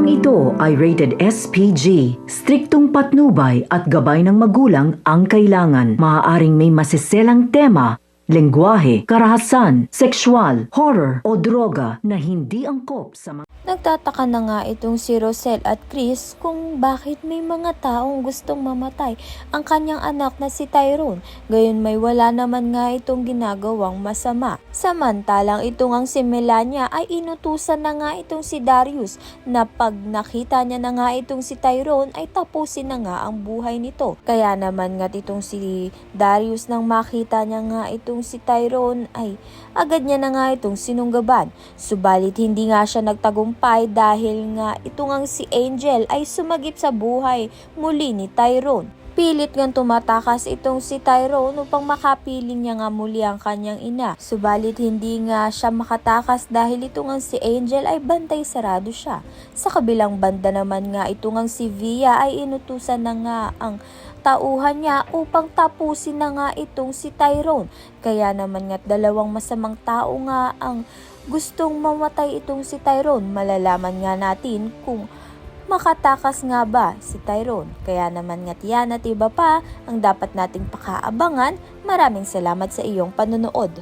Programang ito ay rated SPG. Striktong patnubay at gabay ng magulang ang kailangan. Maaaring may masiselang tema, lengguwahe, karahasan, sexual, horror o droga na hindi angkop sa mga... Nagtataka na nga itong si Rosel at Chris kung bakit may mga taong gustong mamatay ang kanyang anak na si Tyrone, gayon may wala naman nga itong ginagawang masama. Samantalang itong ang si Melania ay inutusan na nga itong si Darius na pag nakita niya na nga itong si Tyrone ay tapusin na nga ang buhay nito. Kaya naman nga itong si Darius nang makita niya nga itong si Tyrone ay agad niya na nga itong sinunggaban. Subalit hindi nga siya nagtagumpay dahil nga itong ang si Angel ay sumagip sa buhay muli ni Tyrone. Pilit ngang tumatakas itong si Tyrone upang makapiling niya nga muli ang kanyang ina. Subalit hindi nga siya makatakas dahil itong ang si Angel ay bantay sarado siya. Sa kabilang banda naman nga itong ang si Via ay inutusan na nga ang tauhan niya upang tapusin na nga itong si Tyrone. Kaya naman nga dalawang masamang tao nga ang gustong mamatay itong si Tyrone. Malalaman nga natin kung makatakas nga ba si Tyrone. Kaya naman nga't yan at iba pa ang dapat nating pakaabangan. Maraming salamat sa iyong panonood.